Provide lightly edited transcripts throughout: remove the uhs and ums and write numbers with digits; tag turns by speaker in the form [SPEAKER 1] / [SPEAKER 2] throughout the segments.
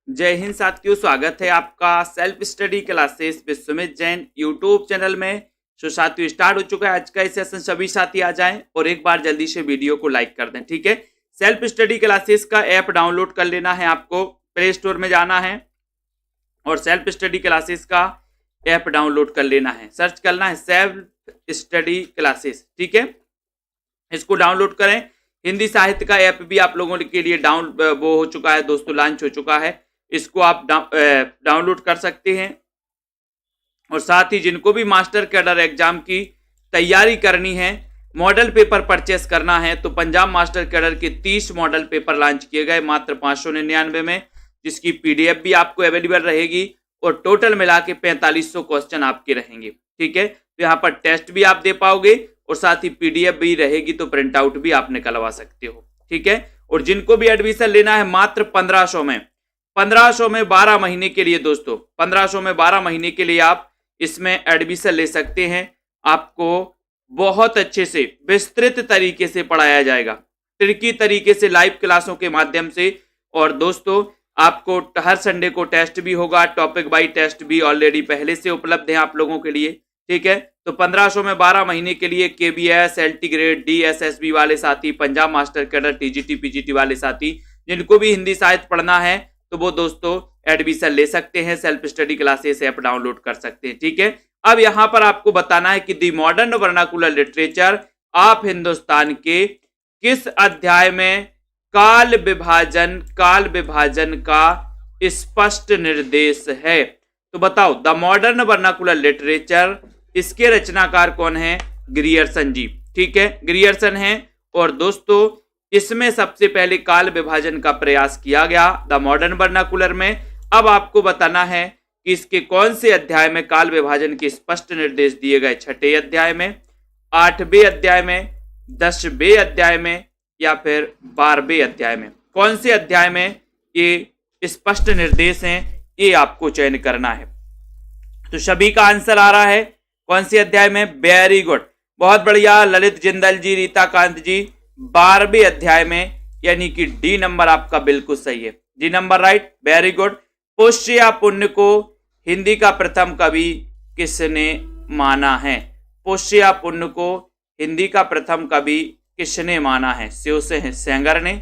[SPEAKER 1] जय हिंद साथियों, स्वागत है आपका self study classes with Sumit Jain YouTube channel में। तो साथियों स्टार्ट हो चुका है आज का सेशन। सभी साथी आ जाएं और एक बार जल्दी से वीडियो को लाइक कर दें, ठीक है। सेल्फ स्टडी क्लासेस का ऐप डाउनलोड कर लेना है, आपको प्ले स्टोर में जाना है और सेल्फ स्टडी क्लासेस का ऐप डाउनलोड कर लेना है। सर्च करना है सेल्फ स्टडी क्लासेस, ठीक है। इसको डाउनलोड करें। हिंदी साहित्य का ऐप भी आप लोगों के लिए वो हो चुका है दोस्तों, लॉन्च हो चुका है। इसको आप डाउनलोड कर सकते हैं। और साथ ही जिनको भी मास्टर कैडर एग्जाम की तैयारी करनी है, मॉडल पेपर परचेस करना है, तो पंजाब मास्टर कैडर के 30 मॉडल पेपर लॉन्च किए गए मात्र 599 में, जिसकी पीडीएफ भी आपको अवेलेबल रहेगी और टोटल मिला के 4500 क्वेश्चन आपके रहेंगे, ठीक है। तो यहाँ पर टेस्ट भी आप दे पाओगे और साथ ही पीडीएफ भी रहेगी, तो प्रिंट आउट भी आप निकलवा सकते हो, ठीक है। और जिनको भी एडमिशन लेना है मात्र 1500 में, 1500 में 12 महीने के लिए दोस्तों, 1500 में 12 महीने के लिए आप इसमें एडमिशन ले सकते हैं। आपको बहुत अच्छे से विस्तृत तरीके से पढ़ाया जाएगा, ट्रिकी तरीके से लाइव क्लासों के माध्यम से। और दोस्तों आपको हर संडे को टेस्ट भी होगा, टॉपिक बाई टेस्ट भी ऑलरेडी पहले से उपलब्ध है आप लोगों के लिए, ठीक है। तो 1500 में 12 महीने के लिए केबीएस, एलटी ग्रेड, डीएसएसबी वाले साथी, Punjab master cadre, TGT, PGT वाले साथी, जिनको भी हिंदी साहित्य पढ़ना है तो वो दोस्तों एडमिशन ले सकते हैं। Self study classes app download कर सकते हैं, ठीक है। अब यहां पर आपको बताना है कि दी modern vernacular literature of Hindustan के किस अध्याय में काल विभाजन का स्पष्ट निर्देश है। तो बताओ, द मॉडर्न वर्नाकुलर लिटरेचर, इसके रचनाकार कौन है? ग्रियर्सन जी, ठीक है, ग्रियर्सन है। और दोस्तों इसमें सबसे पहले काल विभाजन का प्रयास किया गया द मॉडर्न वर्नाकुलर में। अब आपको बताना है कि इसके कौन से अध्याय में काल विभाजन के स्पष्ट निर्देश दिए गए। 6वें अध्याय में, 8वें अध्याय में, 10वें अध्याय में या फिर 12वें अध्याय में? कौन से अध्याय में ये स्पष्ट निर्देश हैं, ये आपको चयन करना है। तो सभी का आंसर आ रहा है कौन से अध्याय में? वेरी गुड, बहुत बढ़िया ललित जिंदल जी, रीता कांत जी, 12वें अध्याय में, यानी कि डी नंबर आपका बिल्कुल सही है, D number right, very good. पुष्य या पुण्य को हिंदी का प्रथम कवि किसने माना है? पुष्य या पुण्य को हिंदी का प्रथम कवि किसने माना है? शिव सिंह सेंगर ने,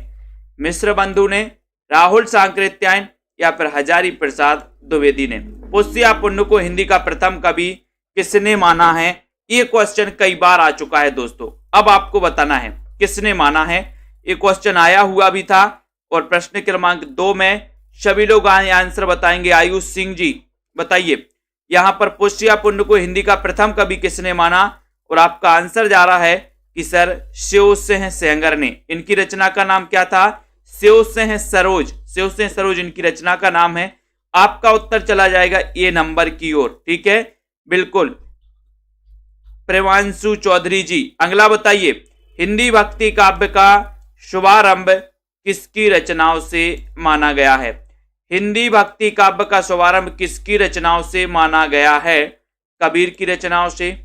[SPEAKER 1] मिश्र बंधु ने, राहुल सांकृत्यायन या फिर हजारी प्रसाद द्विवेदी ने? पुष्य या पुण्य को हिंदी का प्रथम कवि किसने माना है? ये क्वेश्चन कई बार आ चुका है दोस्तों। अब आपको बताना है किसने माना है। ये क्वेश्चन आया हुआ भी था और प्रश्न क्रमांक 2 में सभी लोग आंसर बताएंगे। आयुष सिंह जी बताइए, यहां पर पुष्य या पुण्य को हिंदी का प्रथम कवि किसने माना? और आपका आंसर जा रहा है कि सर शिव सिंह सेंगर ने। इनकी रचना का नाम क्या था? शिव सिंह सरोज, शिव सिंह सरोज इनकी रचना का नाम है। आपका उत्तर चला जाएगा ए नंबर की ओर, ठीक है, बिल्कुल। प्रेमांशु चौधरी जी अगला बताइए, हिंदी भक्ति काव्य का शुभारंभ किसकी रचनाओं से माना गया है? हिंदी भक्ति काव्य का शुभारंभ किसकी रचनाओं से माना गया है? कबीर की रचनाओं से,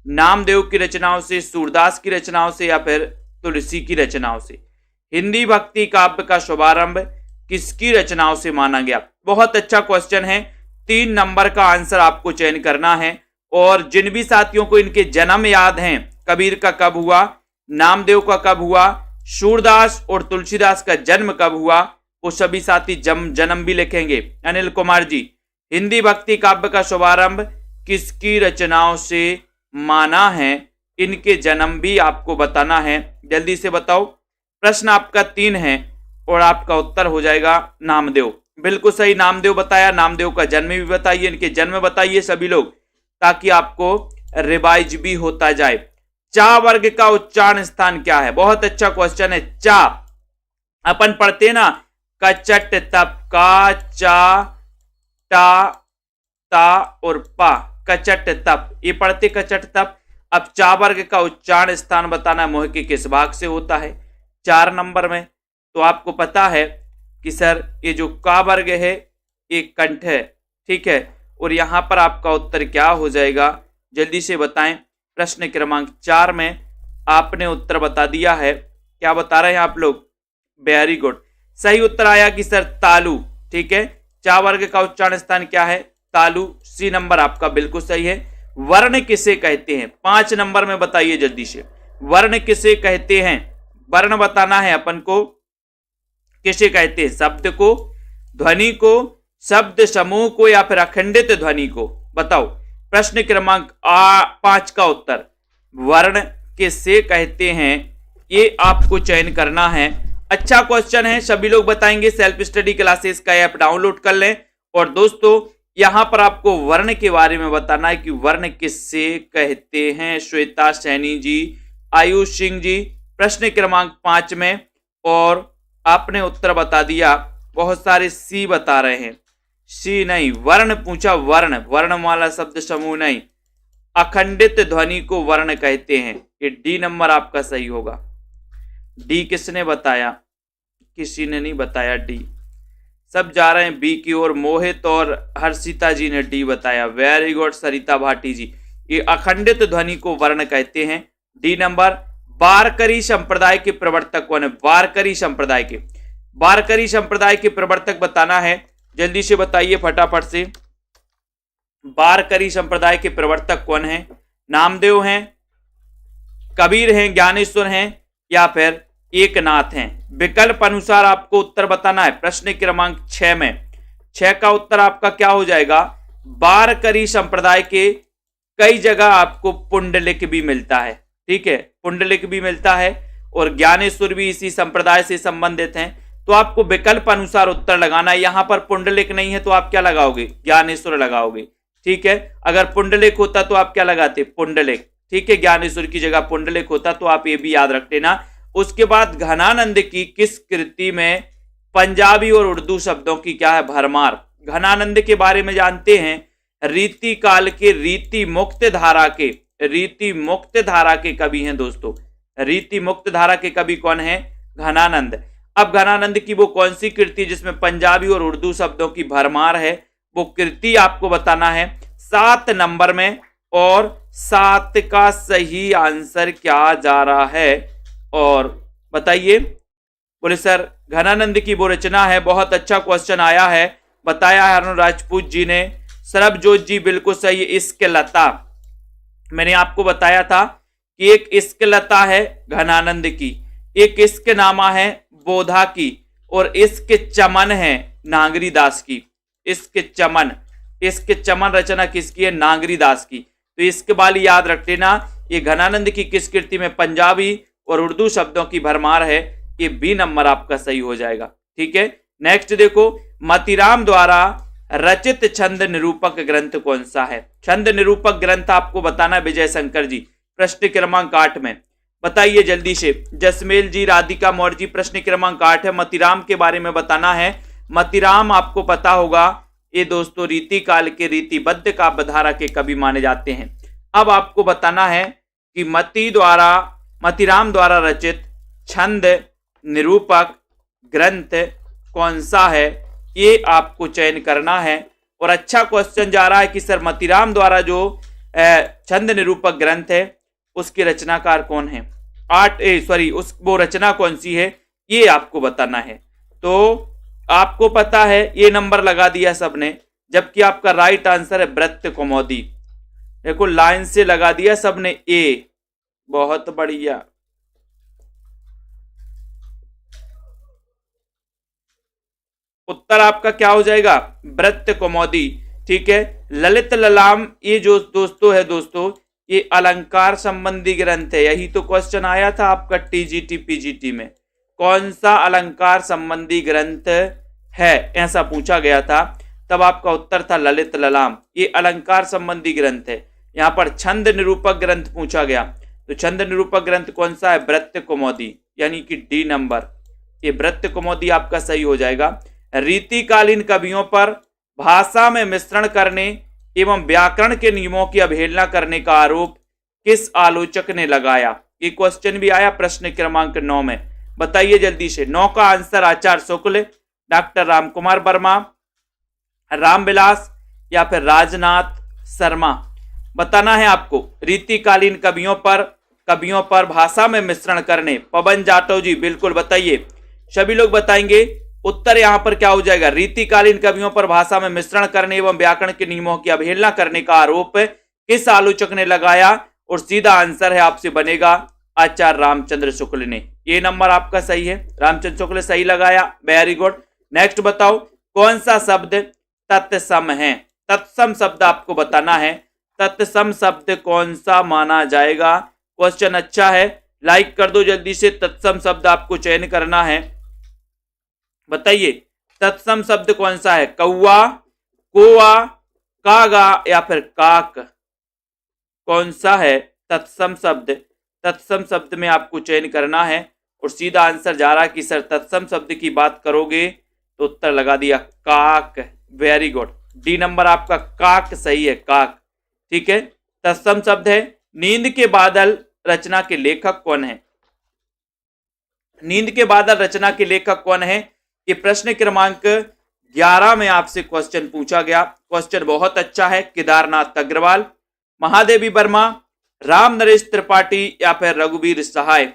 [SPEAKER 1] नामदेव की रचनाओं से, सूरदास की रचनाओं से या फिर तुलसी की रचनाओं से? हिंदी भक्ति काव्य का शुभारंभ किसकी रचनाओं से माना गया? बहुत अच्छा क्वेश्चन है। 3 नंबर का आंसर आपको चयन करना है। और जिन भी साथियों को इनके जन्म याद हैं, कबीर का कब हुआ, नामदेव का कब हुआ, सूरदास और तुलसीदास का जन्म कब हुआ, वो सभी साथी जन्म भी लिखेंगे। अनिल कुमार जी, हिंदी भक्ति काव्य का शुभारंभ किसकी रचनाओं से माना है? इनके जन्म भी आपको बताना है, जल्दी से बताओ। प्रश्न आपका 3 है और आपका उत्तर हो जाएगा नामदेव, बिल्कुल सही, नामदेव बताया। नामदेव का जन्म भी बताइए, इनके जन्म बताइए सभी लोग, ताकि आपको रिवाइज भी होता जाए। चा वर्ग का उच्चारण स्थान क्या है? बहुत अच्छा क्वेश्चन है। चा अपन पढ़ते ना, कचट तप, का, चा, टा, ता और पा, कचट तप, ये पढ़ते कचट तप। अब चा वर्ग का उच्चारण स्थान बताना, मोह के किस भाग से होता है? 4 नंबर में। तो आपको पता है कि सर ये जो का वर्ग है ये कंठ है, ठीक है। और यहां पर आपका उत्तर क्या हो जाएगा, जल्दी से बताएं। प्रश्न क्रमांक 4 में आपने उत्तर बता दिया है, क्या बता रहे हैं आप लोग? वेरी गुड, सही उत्तर आया कि सर तालु, ठीक है, चा वर्ग का उच्चारण स्थान क्या है? तालु। सी नंबर आपका बिल्कुल सही है। वर्ण किसे कहते हैं? 5 नंबर में बताइए जल्दी से, वर्ण किसे कहते हैं? वर्ण बताना है अपन को, किसे कहते हैं? शब्द को, ध्वनि को, शब्द समूह को, या फिर अखंडित ध्वनि को? बताओ। प्रश्न क्रमांक 5 का उत्तर वर्ण किसे कहते हैं, ये आपको चयन करना है। अच्छा क्वेश्चन है, सभी लोग बताएंगे। सेल्फ स्टडी क्लासेस का ऐप डाउनलोड कर लें। और दोस्तों यहां पर आपको वर्ण के बारे में बताना है कि वर्ण किससे कहते हैं। श्वेता सैनी जी, आयुष सिंह जी, प्रश्न क्रमांक 5 में, और आपने उत्तर बता दिया। बहुत सारे सी बता रहे हैं, सी नहीं, वर्ण पूछा, वर्ण, वर्णमाला शब्द समूह नहीं, अखंडित ध्वनि को वर्ण कहते हैं। ये डी नंबर आपका सही होगा। डी किसने बताया? किसी ने नहीं बताया डी, सब जा रहे हैं बी की ओर। मोहित और हर्षिता जी ने डी बताया, वेरी गुड सरिता भाटी जी। ये अखंडित ध्वनि को वर्ण कहते हैं, डी नंबर। वारकरी संप्रदाय के प्रवर्तक कौन है? वारकरी संप्रदाय के, वारकरी संप्रदाय के प्रवर्तक बताना है, जल्दी से बताइए फटाफट से। वारकरी संप्रदाय के प्रवर्तक कौन है? नामदेव हैं, कबीर हैं, ज्ञानेश्वर हैं, या फिर एकनाथ हैं? विकल्प अनुसार आपको उत्तर बताना है। प्रश्न क्रमांक 6 में, 6 का उत्तर आपका क्या हो जाएगा? वारकरी संप्रदाय के कई जगह आपको पुंडलिक भी मिलता है, ठीक है, पुंडलिक भी मिलता है, और ज्ञानेश्वर भी इसी संप्रदाय से संबंधित हैं। तो आपको विकल्प अनुसार उत्तर लगाना है। यहां पर पुंडलिक नहीं है तो आप क्या लगाओगे? ज्ञानेश्वर लगाओगे, ठीक है। अगर पुंडलिक होता तो आप क्या लगाते? पुंडलिक, ठीक है। ज्ञानेश्वर की जगह पुंडलिक होता तो आप ये भी याद रख लेना। उसके बाद घनानंद की किस कृति में पंजाबी और उर्दू शब्दों की क्या है? भरमार। घनानंद के बारे में जानते हैं, रीति काल के रीति मुक्त धारा के, रीति मुक्त धारा के कवि हैं दोस्तों। रीति मुक्त धारा के कवि कौन है? घनानंद। अब घनानंद की वो कौन सी कृति जिसमें पंजाबी और उर्दू शब्दों की भरमार है, वो कृति आपको बताना है 7 नंबर में। और 7 का सही आंसर क्या जा रहा है? और बताइए। बोले सर घनानंद की वो रचना है। बहुत अच्छा क्वेश्चन आया है, बताया है अरुण राजपूत जी ने। सरबजोत जी बिल्कुल सही, इश्क लता। मैंने आपको बताया था कि एक इश्क लता है घनानंद की, एक इश्क नामा है बोधा की, और इश्क चमन है नागरी दास की। इश्क चमन, इश्क चमन रचना किसकी है? नागरी दास की। तो इसके वाली याद रख लेना। ये घनानंद की किस कृति में पंजाबी और उर्दू शब्दों की भरमार है? ये बी नंबर आपका सही हो जाएगा, ठीक है। नेक्स्ट देखो, मतीराम द्वारा रचित छंद निरूपक ग्रंथ कौन सा है? छंद निरूपक ग्रंथ आपको बताना है विजय शंकर जी। प्रश्न क्रमांक 8 में बताइए जल्दी से। जसमेल जी, राधिका मौर्य जी, प्रश्न क्रमांक 8 है, मतीराम के बारे में बताना है। मतीराम आपको पता होगा, ये दोस्तों रीति काल के रीतिबद्ध काव्यधारा के कवि माने जाते हैं। अब आपको बताना है कि मतीराम द्वारा रचित छंद निरूपक ग्रंथ कौन सा है, ये आपको चयन करना है। और अच्छा क्वेश्चन जा रहा है कि सर मतीराम द्वारा जो छंद निरूपक ग्रंथ है उसके रचनाकार कौन है? वो रचना कौन सी है, ये आपको बताना है। तो आपको पता है, ये नंबर लगा दिया सबने, जबकि आपका राइट आंसर है व्रत कौमुदी। देखो लाइन से लगा दिया सबने ए, बहुत बढ़िया। उत्तर आपका क्या हो जाएगा? व्रत कौमुदी, ठीक है। ललित ललाम, ये जो दोस्तों है दोस्तों, ये अलंकार संबंधी ग्रंथ है। यही तो क्वेश्चन आया था आपका टीजीटी पीजीटी में, कौन सा अलंकार संबंधी ग्रंथ है, ऐसा पूछा गया था। तब आपका उत्तर था ललित ललाम। ये अलंकार संबंधी ग्रंथ है। यहाँ पर छंद निरूपक ग्रंथ पूछा गया, तो छंद निरूपक ग्रंथ कौन सा है? व्रत कौमुदी, यानी कि डी नंबर। ये व्रत कौमुदी आपका सही हो जाएगा। रीतिकालीन कवियों पर भाषा में मिश्रण करने एवं व्याकरण के नियमों की अवहेलना करने का आरोप किस आलोचक ने लगाया? ये क्वेश्चन भी आया प्रश्न क्रमांक 9 में। बताइए जल्दी से। 9 का आंसर आचार्य शुक्ल, डॉक्टर रामकुमार वर्मा, रामविलास, या फिर राजनाथ शर्मा। बताना है आपको। रीतिकालीन कवियों पर भाषा में मिश्रण करने, पवन जाटव जी बिल्कुल बताइए। सभी लोग बताएंगे उत्तर यहां पर क्या हो जाएगा, रीतिकालीन कवियों पर भाषा में मिश्रण करने एवं व्याकरण के नियमों की अवहेलना करने का आरोप किस आलोचक ने लगाया, और सीधा आंसर है आपसे बनेगा आचार्य रामचंद्र शुक्ल ने। ये नंबर आपका सही है, रामचंद्र शुक्ल सही लगाया, वेरी गुड। नेक्स्ट बताओ कौन सा शब्द तत्सम है, तत्सम शब्द आपको बताना है, तत्सम शब्द कौन सा माना जाएगा। क्वेश्चन अच्छा है, लाइक कर दो जल्दी से। तत्सम शब्द आपको चयन करना है, बताइए तत्सम शब्द कौन सा है, कौवा, कोवा, कागा या फिर काक, कौन सा है तत्सम शब्द। तत्सम शब्द में आपको चयन करना है, और सीधा आंसर जा रहा है कि सर तत्सम शब्द की बात करोगे तो उत्तर लगा दिया काक, वेरी गुड। डी नंबर आपका काक सही है, काक, ठीक है। तत्सम शब्द है। नींद के बादल रचना के लेखक कौन है, नींद के बादल रचना के लेखक कौन है, ये प्रश्न क्रमांक 11 में आपसे क्वेश्चन पूछा गया। क्वेश्चन बहुत अच्छा है। केदारनाथ अग्रवाल, महादेवी वर्मा, राम नरेश त्रिपाठी या फिर रघुवीर सहाय।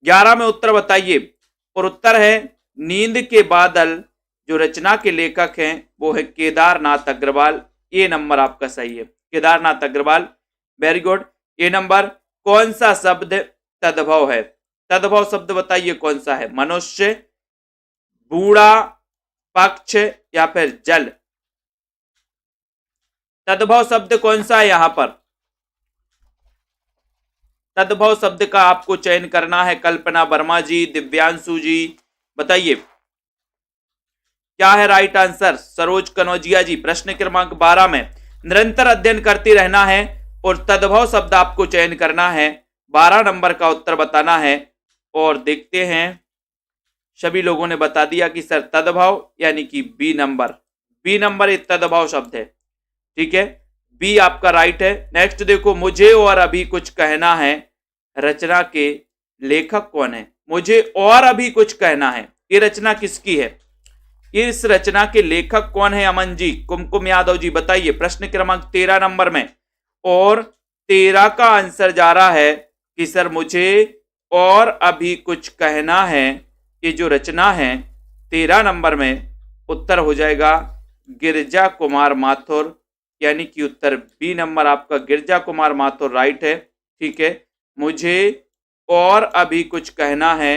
[SPEAKER 1] 11 में उत्तर बताइए, और उत्तर है नींद के बादल जो रचना के लेखक हैं वो है केदारनाथ अग्रवाल। ये नंबर आपका सही है, केदारनाथ अग्रवाल, वेरी गुड। ये नंबर कौन सा शब्द तद्भव है, तद्भव शब्द बताइए कौन सा है, मनुष्य, बूढ़ा, पक्ष या फिर जल। तद्भव शब्द कौन सा है यहां पर, तद्भव शब्द का आपको चयन करना है। कल्पना वर्मा जी, दिव्यांशु जी, बताइए क्या है राइट आंसर। सरोज कनौजिया जी, प्रश्न क्रमांक 12 में निरंतर अध्ययन करते रहना है और तद्भव शब्द आपको चयन करना है। 12 नंबर का उत्तर बताना है, और देखते हैं सभी लोगों ने बता दिया कि सर तद्भव यानी कि बी नंबर, बी नंबर एक तद्भव शब्द है, ठीक है, बी आपका राइट है। नेक्स्ट देखो, मुझे और अभी कुछ कहना है, रचना के लेखक कौन है, मुझे और अभी कुछ कहना है, ये रचना किसकी है, इस रचना के लेखक कौन है। अमन जी, कुमकुम यादव जी, बताइए प्रश्न क्रमांक 13 नंबर में, और 13 का आंसर जा रहा है कि सर मुझे और अभी कुछ कहना है। ये जो रचना है 13 नंबर में उत्तर हो जाएगा गिरजा कुमार माथुर, यानी कि उत्तर बी नंबर आपका गिरजा कुमार माथुर राइट है, ठीक है। मुझे और अभी कुछ कहना है,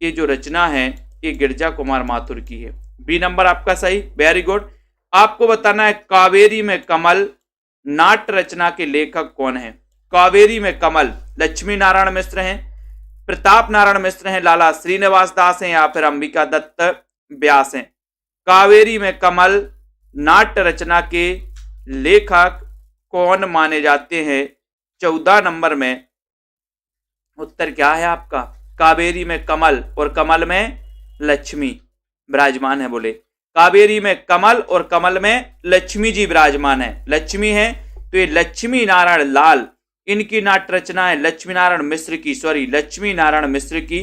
[SPEAKER 1] ये जो रचना है ये गिरजा कुमार माथुर की है, बी नंबर आपका सही, वेरी गुड। आपको बताना है कावेरी में कमल नाट्य रचना के लेखक कौन है। कावेरी में कमल लक्ष्मी नारायण मिश्र हैं, प्रताप नारायण मिश्र हैं, लाला श्रीनिवास दास हैं या फिर अंबिका दत्त व्यास हैं। कावेरी में कमल नाट्य रचना के लेखक कौन माने जाते हैं। 14 नंबर में उत्तर क्या है आपका, कावेरी में कमल और कमल में लक्ष्मी विराजमान है। बोले कावेरी में कमल और कमल में लक्ष्मी जी विराजमान है, लक्ष्मी है तो ये लक्ष्मी नारायण लाल, इनकी नाट्य रचना है लक्ष्मी नारायण मिश्र की, सॉरी लक्ष्मी नारायण मिश्र की।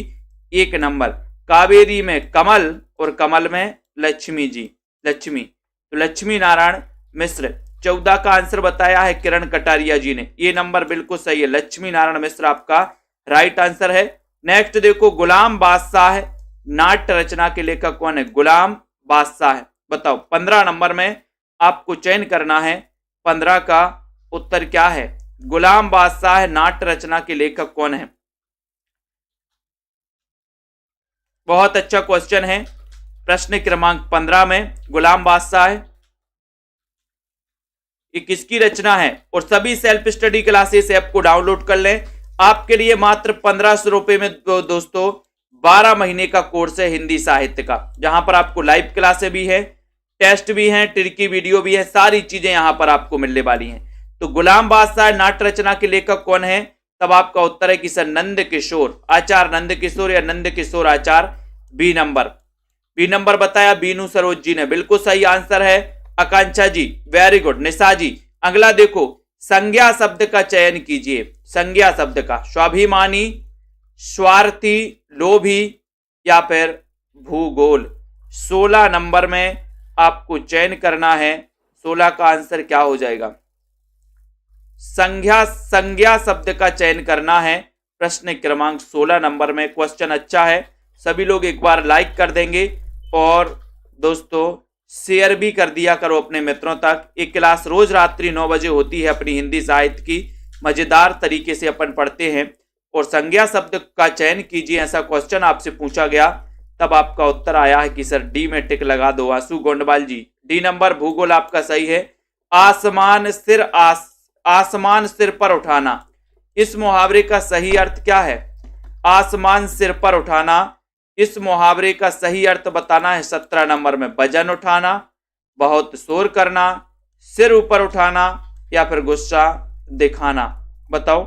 [SPEAKER 1] 1 नंबर कावेरी में कमल और कमल में लक्ष्मी जी, लक्ष्मी तो लक्ष्मी नारायण मिश्र। 14 का आंसर बताया है किरण कटारिया जी ने, ये नंबर बिल्कुल सही है, लक्ष्मी नारायण मिश्र आपका राइट आंसर है। नेक्स्ट देखो, गुलाम बादशाह नाट्य रचना के लेखक कौन है, गुलाम बादशाह है, बताओ। 15 नंबर में आपको चयन करना है, 15 का उत्तर क्या है, गुलाम बादशाह नाट्य रचना के लेखक कौन है। बहुत अच्छा क्वेश्चन है, प्रश्न क्रमांक 15 में गुलाम बादशाह ये किसकी रचना है। और सभी सेल्फ स्टडी क्लासेस ऐप को डाउनलोड कर लें, आपके लिए मात्र 1500 रुपए में दोस्तों 12 महीने का कोर्स है हिंदी साहित्य का, जहां पर आपको लाइव क्लासें भी है, टेस्ट भी हैं, ट्रिकी वीडियो भी है, सारी चीजें यहां पर आपको मिलने वाली हैं। तो गुलाम बादशाह नाट्य रचना के लेखक कौन है, तब आपका उत्तर है कि सर नंद किशोर, आचार्य नंद किशोर या नंद किशोर आचार्य, बी नंबर। बी नंबर बताया बीनू सरोज जी ने, बिल्कुल सही आंसर है। आकांक्षा जी वेरी गुड। निशा जी, अगला देखो, संज्ञा शब्द का चयन कीजिए, संज्ञा शब्द का, स्वाभिमानी, स्वार्थी, लोभी या फिर भूगोल। 16 नंबर में आपको चयन करना है, 16 का आंसर क्या हो जाएगा, संज्ञा शब्द का चयन करना है। प्रश्न क्रमांक 16 नंबर में क्वेश्चन अच्छा है, सभी लोग एक बार लाइक कर देंगे और दोस्तों शेयर भी कर दिया करो अपने मित्रों तक। एक क्लास रोज रात्रि 9 बजे होती है अपनी हिंदी साहित्य की, मजेदार तरीके से अपन पढ़ते हैं। और संज्ञा शब्द का चयन कीजिए, ऐसा क्वेश्चन आपसे पूछा गया, तब आपका उत्तर आया है कि सर डी में टिक लगा दो आशु गोंडवाल जी। डी नंबर भूगोल आपका सही है। आसमान सिर पर उठाना, इस मुहावरे का सही अर्थ क्या है? आसमान सिर पर उठाना, इस मुहावरे का सही अर्थ बताना है 17 नंबर में। वजन उठाना, बहुत शोर करना, सिर ऊपर उठाना या फिर गुस्सा दिखाना। बताओ।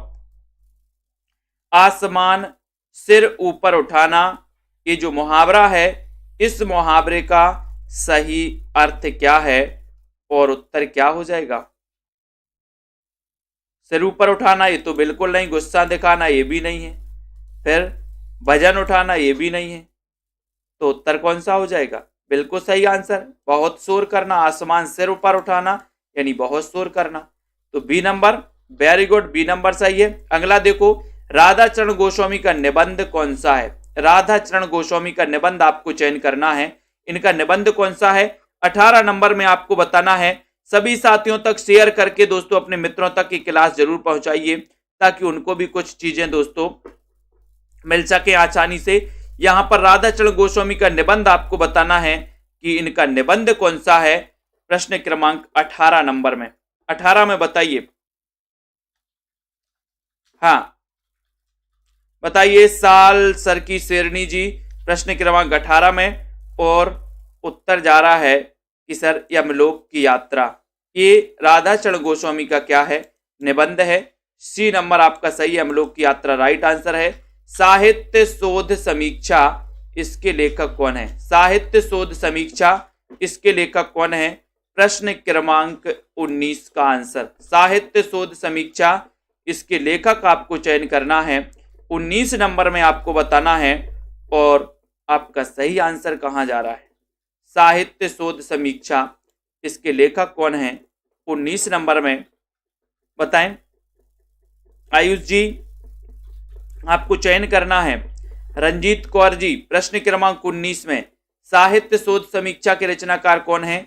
[SPEAKER 1] आसमान सिर ऊपर उठाना, ये जो मुहावरा है, इस मुहावरे का सही अर्थ क्या है? और उत्तर क्या हो जाएगा? सिर ऊपर उठाना ये तो बिल्कुल नहीं, गुस्सा दिखाना ये भी नहीं है, फिर वजन उठाना ये भी नहीं है, तो उत्तर कौन सा हो जाएगा? बिल्कुल सही आंसर, बहुत शोर करना। आसमान सिर ऊपर उठाना यानी बहुत शोर करना। तो B number, very good, B number सही है। अगला देखो, राधा चरण गोस्वामी का निबंध कौन सा है? राधा चरण गोस्वामी का निबंध आपको चयन करना है। इनका निबंध कौन सा है? 18 नंबर में आपको बताना है। सभी साथियों तक शेयर करके दोस्तों अपने मित्रों तक की क्लास जरूर पहुंचाइए, ताकि उनको भी कुछ चीजें दोस्तों मिल सके आसानी से। यहां पर राधा चरण गोस्वामी का निबंध आपको बताना है कि इनका निबंध कौन सा है। प्रश्न क्रमांक 18 नंबर में, 18 में बताइए। हाँ बताइए साल सर की शेरनी जी, प्रश्न क्रमांक 18 में। और उत्तर जा रहा है कि सर यमलोक की यात्रा, ये राधा चरण गोस्वामी का क्या है? निबंध है। सी नंबर आपका सही, यमलोक की यात्रा राइट आंसर है। साहित्य शोध समीक्षा, इसके लेखक कौन है? साहित्य शोध समीक्षा, इसके लेखक कौन है? प्रश्न क्रमांक 19 का आंसर साहित्य शोध समीक्षा, इसके लेखक आपको चयन करना है। 19 नंबर में आपको बताना है। और आपका सही आंसर कहां जा रहा है? साहित्य शोध समीक्षा, इसके लेखक कौन है? 19 नंबर में बताएं। आयुष जी आपको चयन करना है। रंजीत कौर जी, प्रश्न क्रमांक 19 में साहित्य शोध समीक्षा के रचनाकार कौन है?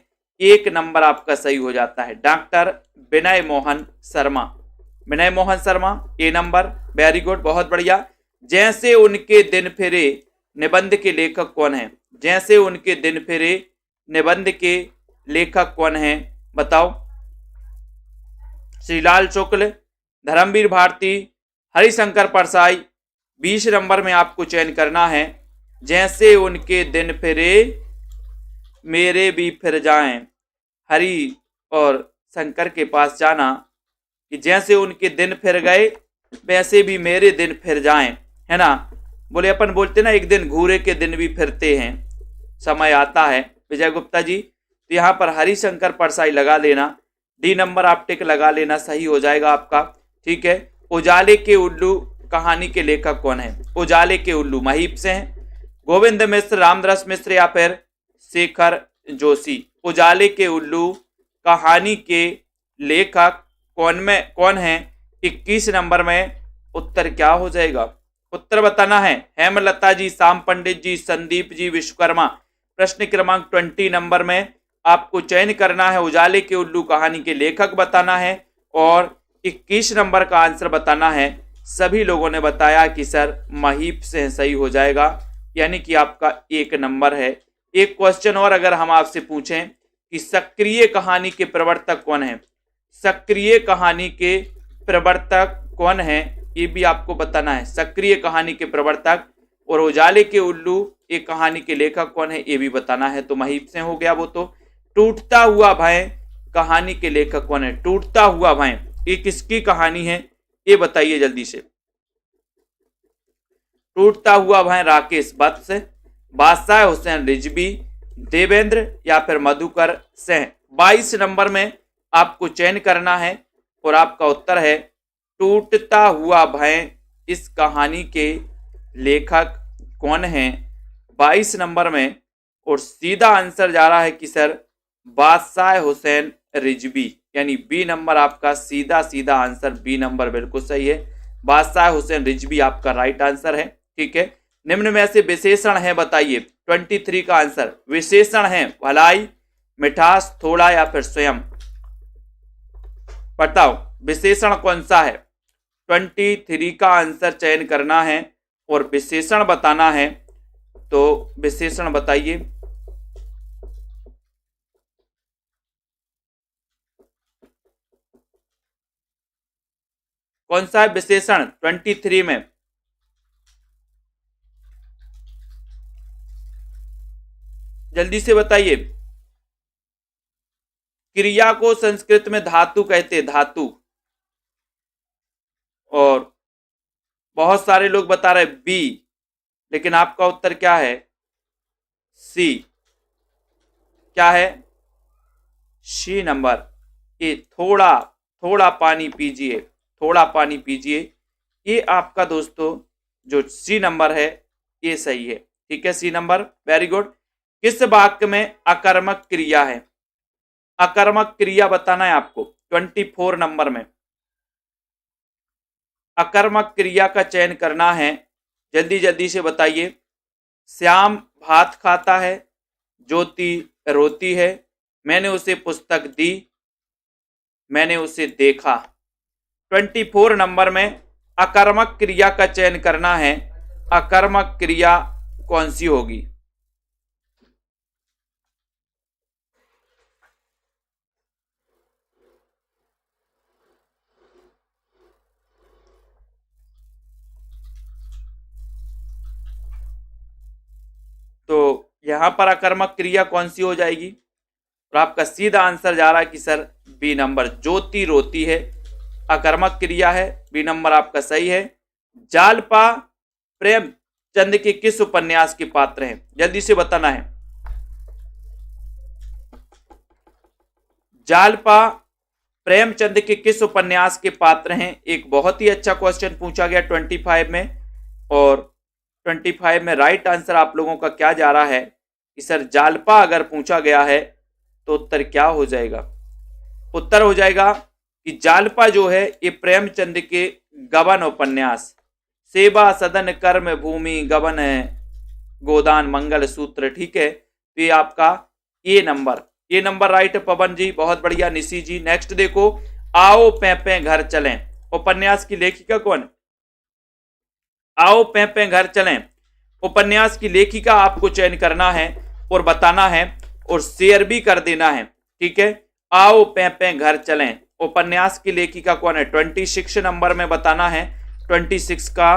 [SPEAKER 1] 1 नंबर आपका सही हो जाता है, डॉक्टर विनय मोहन शर्मा। विनय मोहन शर्मा, ए नंबर, वेरी गुड, बहुत बढ़िया। जैसे उनके दिन फिरे, निबंध के लेखक कौन है? जैसे उनके दिन फिरे, निबंध के लेखक कौन है? बताओ। श्रीलाल शुक्ल, धर्मवीर भारती, हरिशंकर परसाई। 20 नंबर में आपको चयन करना है। जैसे उनके दिन फिरे, मेरे भी फिर जाएं, हरि और शंकर के पास जाना, कि जैसे उनके दिन फिर गए वैसे भी मेरे दिन फिर जाएं, है ना। बोले अपन बोलते ना, एक दिन घूरे के दिन भी फिरते हैं, समय आता है। विजय गुप्ता जी, तो यहाँ पर हरिशंकर परसाई लगा लेना। डी नंबर आप टिक लगा लेना, सही हो जाएगा आपका। ठीक है। उजाले के उल्लू कहानी के लेखक कौन है? उजाले के उल्लू महीप से हैं, गोविंद मिश्र, रामदास मिश्र या फिर शेखर जोशी। उजाले के उल्लू कहानी के लेखक कौन है? 21 नंबर में उत्तर क्या हो जाएगा? उत्तर बताना है। हेमलता जी, श्याम पंडित जी, संदीप जी, विश्वकर्मा। प्रश्न क्रमांक 20 नंबर में आपको चयन करना है। उजाले के उल्लू कहानी के लेखक बताना है और 21 नंबर का आंसर बताना है। सभी लोगों ने बताया कि सर महीप से सही हो जाएगा, यानी कि आपका 1 नंबर है। एक क्वेश्चन और अगर हम आपसे पूछें कि सक्रिय कहानी के प्रवर्तक कौन है? सक्रिय कहानी के प्रवर्तक कौन है, ये भी आपको बताना है। सक्रिय कहानी के प्रवर्तक। और उजाले के उल्लू एक कहानी के लेखक कौन है, ये भी बताना है। तो महीप से हो गया वो। तो टूटता हुआ भय कहानी के लेखक कौन है? टूटता हुआ भय ये किसकी कहानी है, ये बताइए जल्दी से। टूटता हुआ भय राकेश वत्स, बादशाह हुसैन रिजवी, देवेंद्र या फिर मधुकर सिंह। 22 नंबर में आपको चयन करना है और आपका उत्तर है टूटता हुआ भय। इस कहानी के लेखक कौन है? 22 नंबर में। और सीधा आंसर जा रहा है कि सर बादशाह हुसैन रिजवी, यानी बी नंबर आपका सीधा सीधा आंसर, बी नंबर बिल्कुल सही है। बादशाह हुसैन रिजवी आपका राइट आंसर है। ठीक है। निम्न में से विशेषण है बताइए। 23 का आंसर विशेषण है भलाई, मिठास, थोड़ा या फिर स्वयं। बताओ विशेषण कौन सा है। 23 का आंसर चयन करना है और विशेषण बताना है। तो विशेषण बताइए। कौन सा है विशेषण 23 में। जल्दी से बताइए। क्रिया को संस्कृत में धातु कहते, धातु। और बहुत सारे लोग बता रहे बी, लेकिन आपका उत्तर क्या है, सी। क्या है, सी नंबर। ये थोड़ा थोड़ा पानी पीजिए, थोड़ा पानी पीजिए, ये आपका दोस्तों जो सी नंबर है ये सही है। ठीक है, सी नंबर, वेरी गुड। किस वाक्य में अकर्मक क्रिया है। अकर्मक क्रिया बताना है आपको 24 नंबर में। अकर्मक क्रिया का चयन करना है, जल्दी जल्दी से बताइए। श्याम भात खाता है, ज्योति रोती है, मैंने उसे पुस्तक दी, मैंने उसे देखा। 24 नंबर में अकर्मक क्रिया का चयन करना है। अकर्मक क्रिया कौन सी होगी। तो यहां पर अकर्मक क्रिया कौन सी हो जाएगी। और आपका सीधा आंसर जा रहा है कि सर बी नंबर, ज्योति रोती है, अकर्मक क्रिया है। बी नंबर आपका सही है। जालपा प्रेमचंद के किस उपन्यास के पात्र हैं, जल्दी से बताना है। जालपा प्रेमचंद के किस उपन्यास के पात्र हैं। एक बहुत ही अच्छा क्वेश्चन पूछा गया 25 में, और 25 में राइट आंसर आप लोगों का क्या जा रहा है कि सर जालपा अगर पूछा गया है तो उत्तर क्या हो जाएगा। उत्तर हो जाएगा कि जालपा जो है ये प्रेमचंद के गबन उपन्यास, सेवा सदन कर्म भूमि गबन गोदान मंगल सूत्र। ठीक है, तो ये आपका ये नंबर राइट है पवन जी, बहुत बढ़िया। निशी जी नेक्स्ट देखो, आओ पैपे घर चलें उपन्यास की लेखिका कौन। आओ पैपे घर चलें उपन्यास की लेखिका आपको चयन करना है और बताना है और शेयर भी कर देना है। ठीक है, आओ पैपे घर चलें उपन्यास की लेखिका कौन है। 26 नंबर में बताना है। 26 का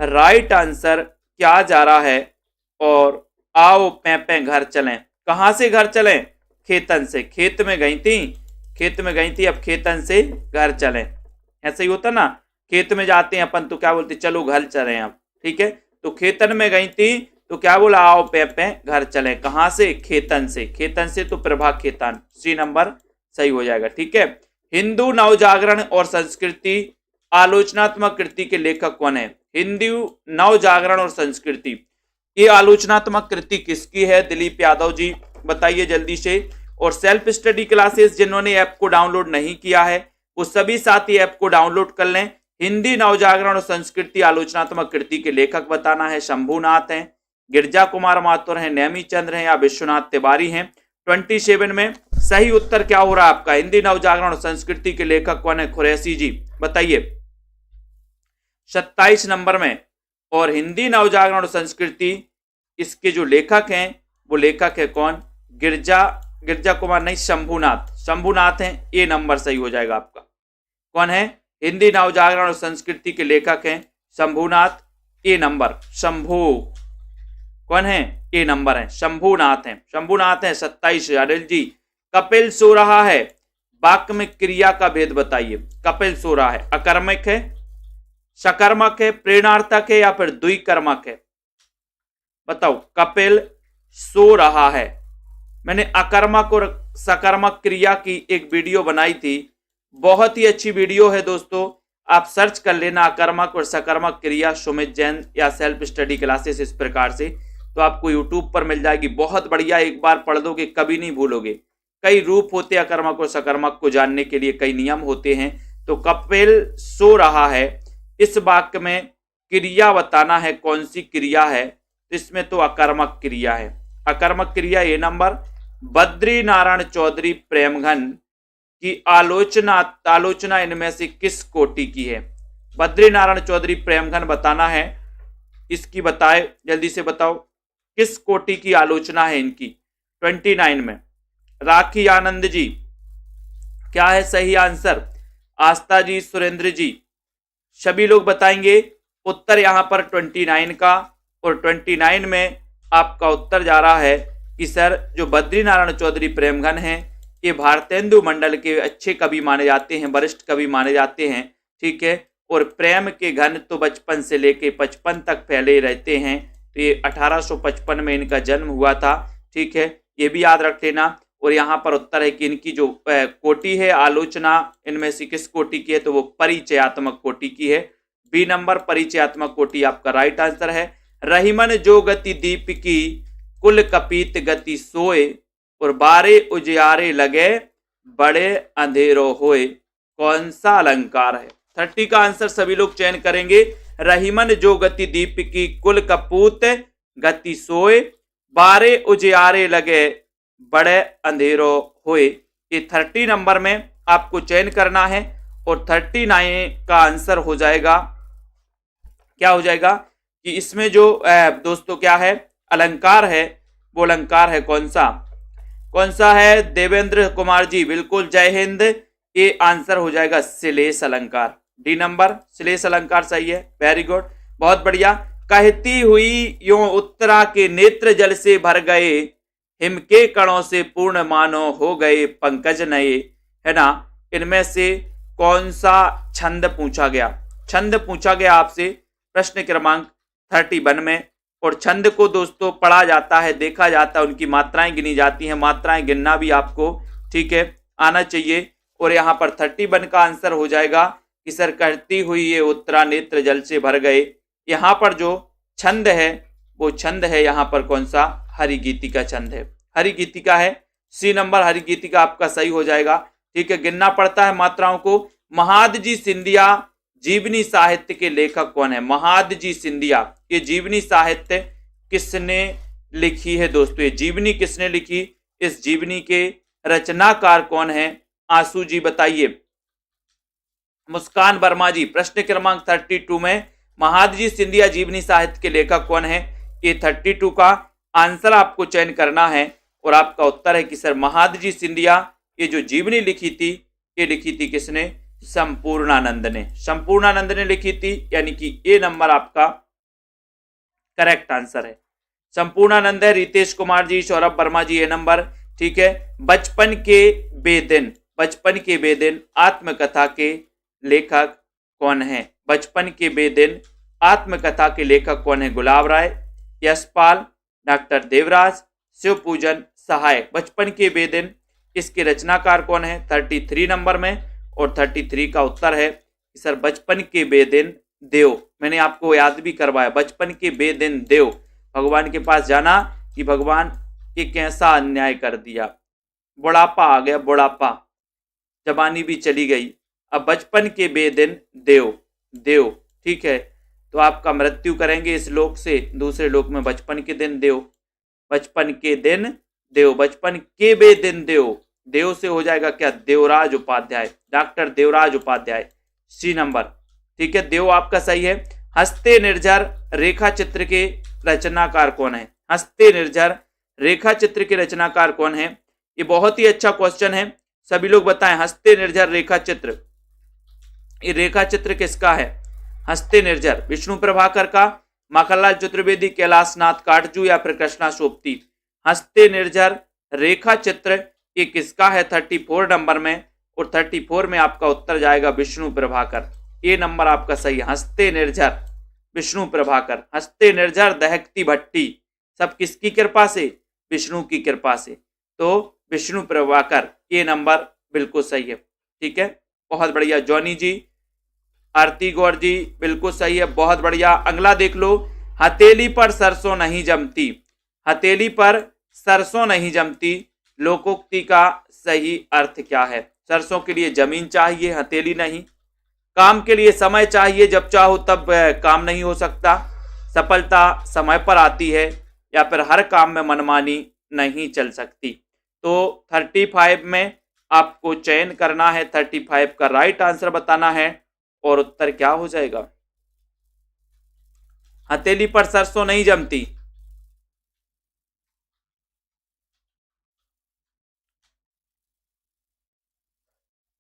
[SPEAKER 1] राइट आंसर क्या जा रहा है। और आओ पैपे घर चलें, कहां से घर चलें, खेतन से। खेत में गई थी, अब खेतन से घर चलें। ऐसा ही होता ना, खेत में जाते हैं अपन तो क्या बोलते, चलो घर चलें अब। ठीक है, तो खेतन में गई थी तो क्या बोला, आओ पैपे घर चलें। कहां से, खेतन से। खेतन से तो प्रभा खेतान, सी नंबर सही हो जाएगा। ठीक है, हिंदू नवजागरण और संस्कृति आलोचनात्मक कृति के लेखक कौन है। हिंदू नवजागरण और संस्कृति, ये आलोचनात्मक कृति किसकी है। दिलीप यादव जी बताइए जल्दी से। और सेल्फ स्टडी क्लासेस जिन्होंने ऐप को डाउनलोड नहीं किया है वो सभी साथी ऐप को डाउनलोड कर लें। हिंदी नवजागरण और संस्कृति आलोचनात्मक कृति के लेखक बताना है। शंभुनाथ हैं, गिरजा कुमार माथुर हैं, नेमी चंद्र हैं या विश्वनाथ तिवारी हैं। 27 में सही उत्तर क्या हो रहा है आपका, हिंदी नवजागरण और संस्कृति के लेखक कौन है, कुरैशी जी बताइए। 27 नंबर में, और हिंदी नवजागरण और संस्कृति इसके जो लेखक हैं वो लेखक है कौन, गिरजा कुमार नहीं, शंभुनाथ हैं। ये नंबर सही हो जाएगा आपका। कौन है, हिंदी नवजागरण और संस्कृति के लेखक हैं शंभुनाथ। ए नंबर शंभु कौन है, ए नंबर है शंभुनाथ हैं। 27। अनिल जी, कपिल सो रहा है वाक्य में क्रिया का भेद बताइए। कपिल सो रहा है अकर्मक है, सकर्मक है, प्रेरणार्थक है या फिर द्विकर्मक है। बताओ, कपिल सो रहा है। मैंने अकर्मक और सकर्मक क्रिया की एक वीडियो बनाई थी, बहुत ही अच्छी वीडियो है दोस्तों, आप सर्च कर लेना अकर्मक और सकर्मक क्रिया सुमित जैन या सेल्फ स्टडी क्लासेस इस प्रकार से, तो आपको यूट्यूब पर मिल जाएगी। बहुत बढ़िया, एक बार पढ़ दोगे कभी नहीं भूलोगे। कई रूप होते हैं अकर्मक और सकर्मक को जानने के लिए, कई नियम होते हैं। तो कपिल सो रहा है, इस वाक्य में क्रिया बताना है, कौन सी क्रिया है, तो इसमें तो अकर्मक क्रिया है। अकर्मक क्रिया ए नंबर। बद्री नारायण चौधरी प्रेमघन की आलोचना इनमें से किस कोटि की है? बद्री नारायण चौधरी प्रेमघन बताना है, इसकी बताए, जल्दी से बताओ किस कोटि की आलोचना है इनकी। 29 में। राखी आनंद जी, क्या है सही आंसर? आस्था जी, सुरेंद्र जी, सभी लोग बताएंगे उत्तर यहां पर 29 का। और 29 में आपका उत्तर जा रहा है कि सर जो बद्री नारायण चौधरी प्रेमघन हैं ये भारतेंदु मंडल के अच्छे कवि माने जाते हैं, वरिष्ठ कवि माने जाते हैं, ठीक है। और प्रेम के घन तो बचपन से लेके 55 तक फैले रहते हैं। तो ये 1855 में इनका जन्म हुआ था, ठीक है, ये भी याद रख लेना। और यहाँ पर उत्तर है कि इनकी जो कोटि है आलोचना इनमें से किस कोटि की है, तो वो परिचयात्मक कोटि की है। बी नंबर परिचयात्मक कोटि आपका राइट आंसर है। रहीमन जो गति दीप की कुल कपीत गति सोए और बारे उजियारे लगे बड़े अंधेरो होए, कौन सा अलंकार है? 30 का आंसर सभी लोग चयन करेंगे। रहीमन जो गति दीप की कुल कपूत गति सोए बारे उजियारे लगे बड़े अंधेरो होए, ये 30 नंबर में आपको चयन करना है। और 39 का आंसर हो जाएगा, क्या हो जाएगा कि इसमें जो दोस्तों क्या है अलंकार है, वो अलंकार है कौन सा है? देवेंद्र कुमार जी, बिल्कुल, जय हिंद। ये आंसर हो जाएगा श्लेष अलंकार। डी नंबर श्लेष अलंकार सही है, वेरी गुड, बहुत बढ़िया। कहती हुई यों उत्तरा के नेत्र जल से भर गए, हिम के कणों से पूर्ण मानो हो गए पंकज नए, है ना। इनमें से कौन सा छंद पूछा गया? छंद पूछा गया आपसे प्रश्न क्रमांक 31 में। और छंद को दोस्तों पढ़ा जाता है, देखा जाता है, उनकी मात्राएं गिनी जाती हैं, मात्राएं गिनना भी आपको, ठीक है, आना चाहिए। और यहाँ पर 31 का आंसर हो जाएगा कि सर कहती हुई ये उत्तरा नेत्र जल से भर गए। यहाँ पर जो छंद है वो छंद है यहाँ पर कौन सा? हरिगीतिका छंद है, हरिगीतिका है। सी नंबर हरिगीतिका आपका सही हो जाएगा, ठीक है। गिनना पड़ता है मात्राओं को। महादजी सिंधिया जीवनी साहित्य के लेखक कौन है? महादजी सिंधिया, ये जीवनी साहित्य किसने लिखी है दोस्तों? ये जीवनी किसने लिखी? इस जीवनी के रचनाकार कौन है? आंसू जी बताइए। मुस्कान वर्मा जी, प्रश्न क्रमांक 32 में महादजी सिंधिया जीवनी साहित्य के लेखक कौन है? ये 32 का आंसर आपको चयन करना है। और आपका उत्तर है कि सर महादजी सिंधिया ये जो जीवनी लिखी थी, ये लिखी थी किसने? संपूर्णानंद ने, संपूर्णानंद ने लिखी थी, यानी कि ए नंबर आपका करेक्ट आंसर है। संपूर्णानंद है। रितेश कुमार जी, सौरभ वर्मा जी, ए नंबर, ठीक है। बचपन के बेदिन, बचपन के बेदिन आत्मकथा के लेखक कौन है? बचपन के बेदिन आत्मकथा के लेखक कौन है? गुलाब राय, यशपाल, डॉक्टर देवराज, शिवपूजन सहाय। बचपन के बेदिन इसके रचनाकार कौन है? 33 नंबर में। और 33 का उत्तर है कि सर बचपन के बेदिन देव। मैंने आपको याद भी करवाया, बचपन के बेदिन देव, भगवान के पास जाना कि भगवान ये कैसा अन्याय कर दिया, बुढ़ापा आ गया, बुढ़ापा, जवानी भी चली गई, अब बचपन के बेदिन देव, देव, ठीक है। तो आपका मृत्यु करेंगे इस लोक से दूसरे लोक में, बचपन के दिन देव, बचपन के दिन देव, बचपन के बेदिन देव, देव से हो जाएगा क्या? Devraj Upadhyay, doctor Devraj Upadhyay, C number, ठीक है। देव आपका सही है। हस्ते निर्झर रेखा चित्र के रचनाकार कौन है? हस्ते निर्झर रेखा चित्र के रचनाकार कौन है? ये बहुत ही अच्छा क्वेश्चन है, सभी लोग बताएं। हस्ते निर्झर रेखा चित्र, ये रेखा चित्र किसका है? हस्ते निर्झर विष्णु प्रभाकर का, माखनलाल चतुर्वेदी, कैलाशनाथ काटजू या फिर कृष्णा सोपती? हस्ते निर्झर रेखा चित्र ये किसका है? 34 नंबर में। और 34 में आपका उत्तर जाएगा विष्णु प्रभाकर, ये नंबर आपका सही है। हस्ते निर्झर विष्णु प्रभाकर, हस्ते निर्झर दहकती भट्टी, सब किसकी कृपा से? विष्णु की कृपा से। तो विष्णु प्रभाकर, ये नंबर बिल्कुल सही है, ठीक है, बहुत बढ़िया। जॉनी जी, आरती गौर जी, बिल्कुल सही है, बहुत बढ़िया। अगला देख लो, हथेली पर सरसों नहीं जमती, हथेली पर सरसों नहीं जमती, लोकोक्ति का सही अर्थ क्या है? सरसों के लिए जमीन चाहिए, हथेली नहीं। काम के लिए समय चाहिए, जब चाहो तब काम नहीं हो सकता, सफलता समय पर आती है, या फिर हर काम में मनमानी नहीं चल सकती। तो 35 में आपको चयन करना है, 35 का राइट आंसर बताना है, और उत्तर क्या हो जाएगा? हथेली पर सरसों नहीं जमती।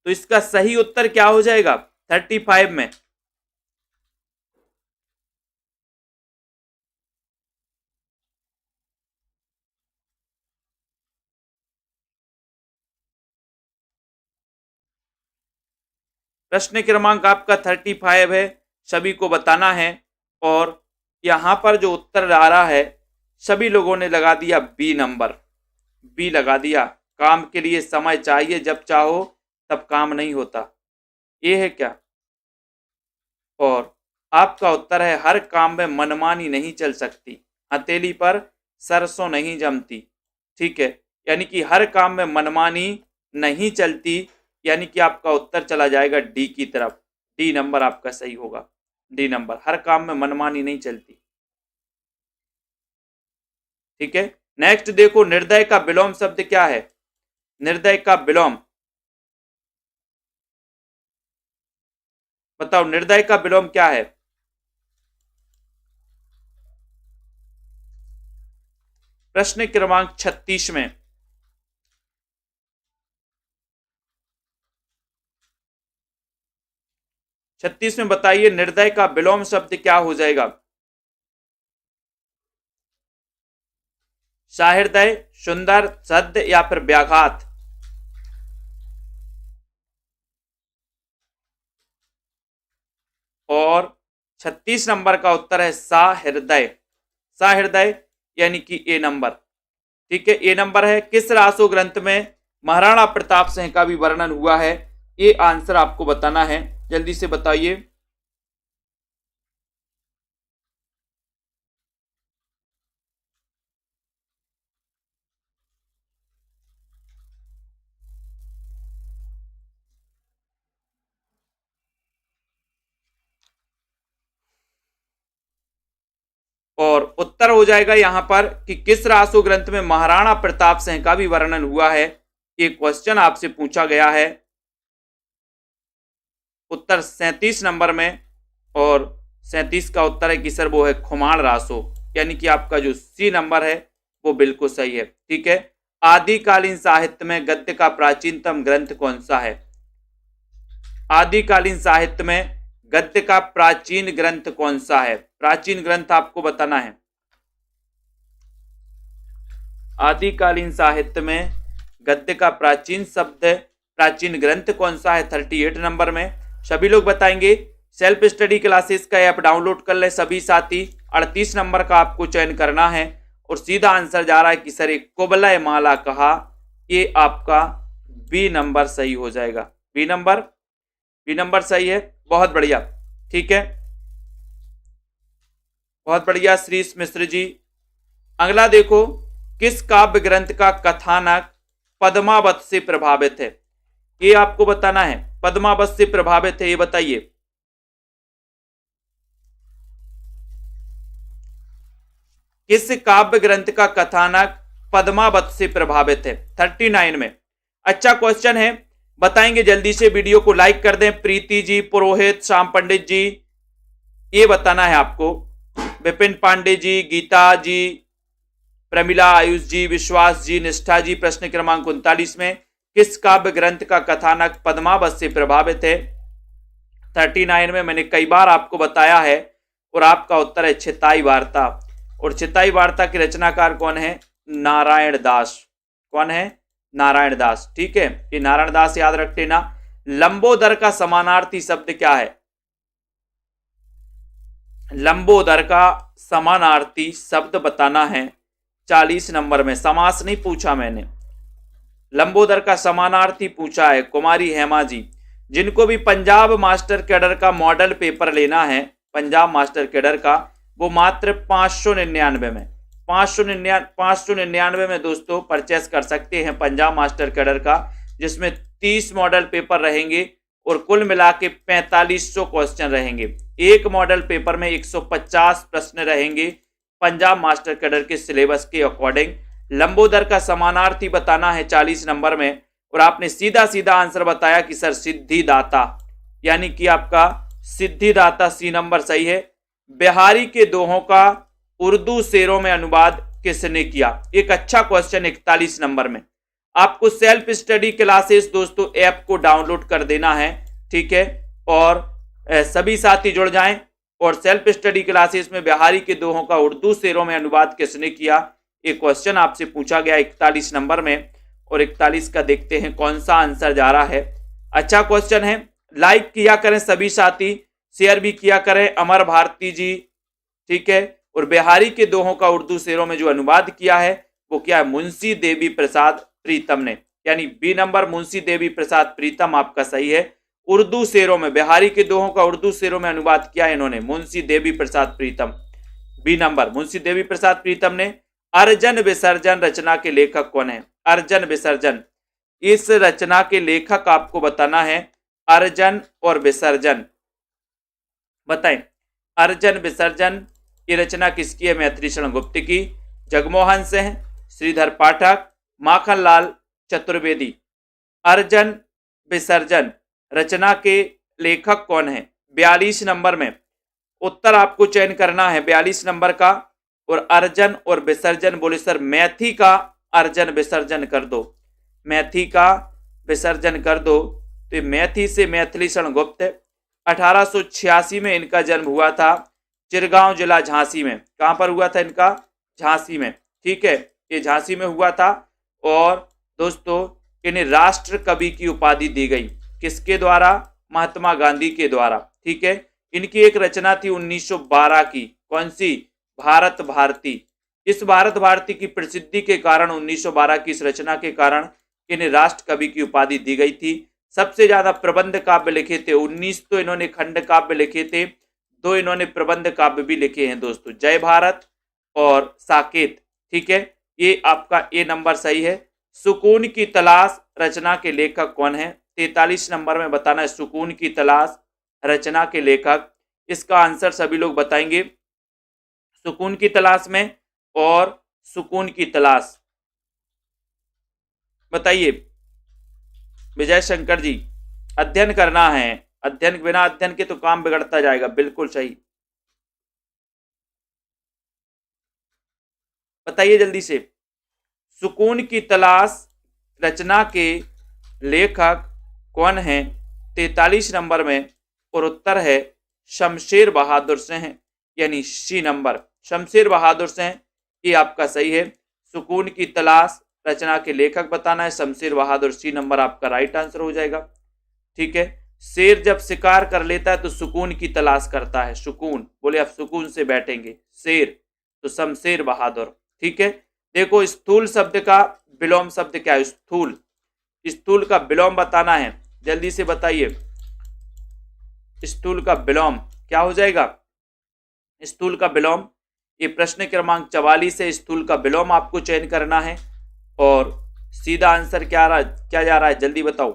[SPEAKER 1] तो इसका सही उत्तर क्या हो जाएगा 35 में? प्रश्न क्रमांक आपका 35 है, सभी को बताना है। और यहां पर जो उत्तर आ रहा है, सभी लोगों ने लगा दिया बी नंबर, बी लगा दिया। काम के लिए समय चाहिए, जब चाहो तब काम नहीं होता, ये है क्या? और आपका उत्तर है हर काम में मनमानी नहीं चल सकती, हथेली पर सरसों नहीं जमती। ठीक है, यानी कि हर काम में मनमानी नहीं चलती, यानी कि आपका उत्तर चला जाएगा डी की तरफ। डी नंबर आपका सही होगा, डी नंबर, हर काम में मनमानी नहीं चलती। ठीक है, नेक्स्ट देखो, निर्दय का विलोम शब्द क्या है? निर्दय का विलोम बताओ, निर्दय का विलोम क्या है? प्रश्न क्रमांक 36 में 36 में बताइए, निर्दय का विलोम शब्द क्या हो जाएगा? सहृदय, सुंदर, सद्य, या फिर व्याघात? और 36 नंबर का उत्तर है सहृदय, सहृदय, यानी कि ए नंबर। ठीक है, ए नंबर है। किस रासो ग्रंथ में महाराणा प्रताप सिंह का भी वर्णन हुआ है? ये आंसर आपको बताना है, जल्दी से बताइए। और उत्तर हो जाएगा यहां पर कि किस रासो ग्रंथ में महाराणा प्रताप सिंह का भी वर्णन हुआ है। ये क्वेश्चन आपसे पूछा गया है, उत्तर 37 नंबर में। और 37 का उत्तर है कि सर वो है खुमाण रासो, यानी कि आपका जो सी नंबर है वो बिल्कुल सही है। ठीक है, आदिकालीन साहित्य में गद्य का प्राचीनतम ग्रंथ कौन सा है? आदिकालीन साहित्य में गद्य का प्राचीन ग्रंथ कौन सा है? प्राचीन ग्रंथ आपको बताना है। आदिकालीन साहित्य में गद्य का प्राचीन ग्रंथ कौन सा है? 38 नंबर में। सभी लोग बताएंगे। सेल्फ स्टडी क्लासेस का ऐप डाउनलोड कर ले सभी साथी। 38 नंबर का आपको चयन करना है, और सीधा आंसर जा रहा है कि सर एक कुबलय माला कहा। ये आपका बी नंबर सही हो जाएगा। बी नंबर सही है, बहुत बढ़िया। ठीक है, बहुत बढ़िया श्रीश मिश्र जी। अगला देखो, किस काव्य ग्रंथ का कथानक पद्मावत से प्रभावित है? ये आपको बताना है। पद्मावत से प्रभावित है, ये बताइए। किस काव्य ग्रंथ का कथानक पद्मावत से प्रभावित है? 39 में। अच्छा क्वेश्चन है, बताएंगे जल्दी से। वीडियो को लाइक कर दें। प्रीति जी, पुरोहित, श्याम पंडित जी, ये बताना है आपको। विपिन पांडे जी, गीता जी, प्रमिला, आयुष जी, विश्वास जी, निष्ठा जी। प्रश्न क्रमांक 39 में किस काव्य ग्रंथ का कथानक पद्मावत से प्रभावित है? 39 में मैंने कई बार आपको बताया है, और आपका उत्तर है चिताई वार्ता। और चिताई वार्ता के रचनाकार कौन है? नारायण दास। कौन है? नारायण दास। ठीक है, ये नारायण दास याद रख लेना। लंबोदर का समानार्थी शब्द क्या है? लंबोदर का समानार्थी शब्द बताना है 40 नंबर में। समास नहीं पूछा मैंने, लंबोदर का समानार्थी पूछा है। कुमारी हेमा जी, जिनको भी पंजाब मास्टर कैडर का मॉडल पेपर लेना है, पंजाब मास्टर कैडर का, वो मात्र 599 में 599 में दोस्तों परचेस कर सकते हैं पंजाब मास्टर कैडर का, जिसमें 30 मॉडल पेपर रहेंगे और कुल मिला के 4500 क्वेश्चन रहेंगे। एक मॉडल पेपर में 150 प्रश्न रहेंगे पंजाब मास्टर कैडर के सिलेबस के अकॉर्डिंग। लंबोदर का समानार्थी बताना है 40 नंबर में, और आपने सीधा सीधा आंसर बताया कि सर सिद्धिदाता, यानी कि आपका सिद्धिदाता सी नंबर सही है। बिहारी के दोहों का उर्दू शेरों में अनुवाद किसने किया? एक अच्छा क्वेश्चन 41 नंबर में। आपको सेल्फ स्टडी क्लासेस दोस्तों ऐप को डाउनलोड कर देना है, ठीक है, और सभी साथी जुड़ जाएं। और सेल्फ स्टडी क्लासेस में बिहारी के दोहों का उर्दू शेरों में अनुवाद किसने किया, एक क्वेश्चन आपसे पूछा गया 41 नंबर में। और 41 का देखते हैं कौन सा आंसर जा रहा है। अच्छा क्वेश्चन है, लाइक किया करें सभी साथी, शेयर भी किया करें अमर भारती जी, ठीक है। और बिहारी के दोहों का उर्दू शेरों में जो अनुवाद किया है वो क्या है? मुंशी देवी प्रसाद प्रीतम ने, यानी बी नंबर मुंशी देवी प्रसाद प्रीतम आपका सही है। उर्दू शेरों में बिहारी के दोहों का उर्दू शेरों में अनुवाद किया है इन्होंने, मुंशी देवी प्रसाद प्रीतम, बी नंबर मुंशी देवी प्रसाद प्रीतम ने। अर्जन विसर्जन रचना के लेखक कौन है? अर्जन विसर्जन, इस रचना के लेखक आपको बताना है। अर्जन और विसर्जन बताएं। अर्जन विसर्जन ये रचना किसकी है? मैथिली शरण गुप्त की। जगमोहन सिंह, श्रीधर पाठक, माखनलाल चतुर्वेदी। अर्जन विसर्जन रचना के लेखक कौन है? 42 नंबर में उत्तर आपको चयन करना है 42 नंबर का। और अर्जन और विसर्जन बोले सर मैथी का अर्जन विसर्जन कर दो, मैथी का विसर्जन कर दो। तो मैथी से मैथिली शरण गुप्त 1886 में इनका जन्म हुआ था, चिरगांव जिला झांसी में। कहां पर हुआ था इनका? झांसी में, ठीक है, ये झांसी में हुआ था। और दोस्तों इन्हें राष्ट्र कवि की उपाधि दी गई, किसके द्वारा? महात्मा गांधी के द्वारा, ठीक है। इनकी एक रचना थी 1912 की, कौन सी? भारत भारती। इस भारत भारती की प्रसिद्धि के कारण 1912 की इस रचना के कारण इन्हें राष्ट्र कवि की उपाधि दी गई थी। सबसे ज्यादा प्रबंध काव्य लिखे थे 19, तो इन्होंने खंड काव्य लिखे थे, 2 इन्होंने प्रबंध काव्य भी लिखे हैं दोस्तों, जय भारत और साकेत, ठीक है। ये आपका ए नंबर सही है। सुकून की तलाश रचना के लेखक कौन है? 43 नंबर में बताना है सुकून की तलाश रचना के लेखक। इसका आंसर सभी लोग बताएंगे, सुकून की तलाश में और सुकून की तलाश बताइए। विजय शंकर जी, अध्ययन करना है, अध्ययन, बिना अध्ययन के तो काम बिगड़ता जाएगा, बिल्कुल सही। बताइए जल्दी से, सुकून की तलाश रचना के लेखक कौन है 43 नंबर में? और उत्तर है शमशेर बहादुर सिंह, यानी सी नंबर, शमशेर बहादुर सिंह, ये आपका सही है। सुकून की तलाश रचना के लेखक बताना है शमशेर बहादुर, सी नंबर आपका राइट आंसर हो जाएगा, ठीक है। शेर जब शिकार कर लेता है तो सुकून की तलाश करता है, सुकून, बोले आप सुकून से बैठेंगे, शेर, तो शमशेर बहादुर, ठीक है। देखो स्थूल शब्द का विलोम शब्द क्या है? स्थूल, स्थूल का विलोम बताना है, जल्दी से बताइए। स्थूल का विलोम क्या हो जाएगा? स्थूल का विलोम, ये प्रश्न क्रमांक 44 है। स्थूल का विलोम आपको चयन करना है। और सीधा आंसर क्या जा रहा है जल्दी बताओ।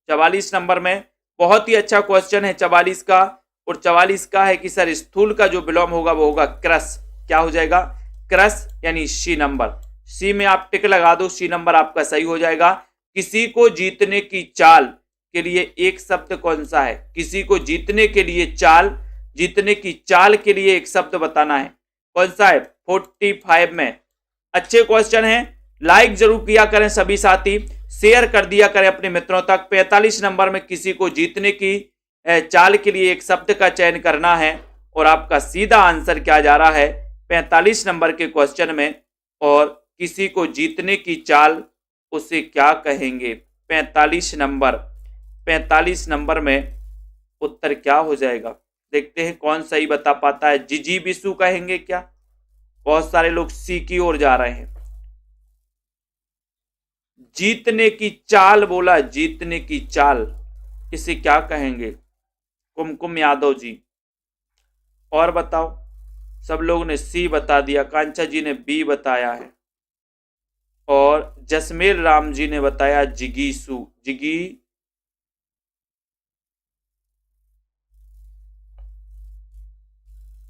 [SPEAKER 1] 44 नंबर में बहुत ही अच्छा क्वेश्चन है 44 का। और 44 का है कि सर स्थूल का जो विलोम होगा वो होगा क्रस। क्या हो जाएगा? क्रस, यानी सी नंबर। सी में आप टिक लगा दो, सी नंबर आपका सही हो जाएगा। किसी को जीतने की चाल के लिए एक शब्द कौन सा है? किसी को जीतने के लिए चाल, जीतने की चाल के लिए एक शब्द बताना है, कौन सा है? 45 में। अच्छे क्वेश्चन हैं, लाइक जरूर किया करें सभी साथी, शेयर कर दिया करें अपने मित्रों तक। 45 नंबर में किसी को जीतने की चाल के लिए एक शब्द का चयन करना है। और आपका सीधा आंसर क्या जा रहा है 45 नंबर के क्वेश्चन में? और किसी को जीतने की चाल उसे क्या कहेंगे? 45 नंबर में उत्तर क्या हो जाएगा? देखते हैं कौन सही बता पाता है। जिजी बिसु कहेंगे क्या? बहुत सारे लोग सी की ओर जा रहे हैं। जीतने की चाल बोला, जीतने की चाल, इसे क्या कहेंगे? कुमकुम यादव जी, और बताओ। सब लोगों ने सी बता दिया, कांचा जी ने बी बताया है, और जसमेर राम जी ने बताया जिगीसु, जिगी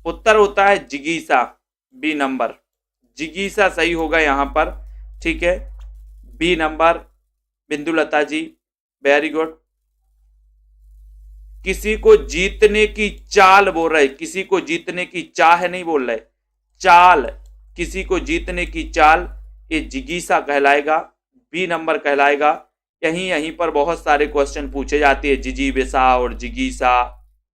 [SPEAKER 1] उत्तर होता है जिगीसा, बी नंबर, जिगीसा सही होगा यहाँ पर, ठीक है, बी नंबर। बिंदुलता जी वेरी गुड। किसी को जीतने की चाल बोल रहे, किसी को जीतने की चाह नहीं बोल रहे, चाल, किसी को जीतने की चाल, ये जिगीसा कहलाएगा, बी नंबर कहलाएगा। यहीं पर बहुत सारे क्वेश्चन पूछे जाते हैं, जिजीविसा और जिगीसा,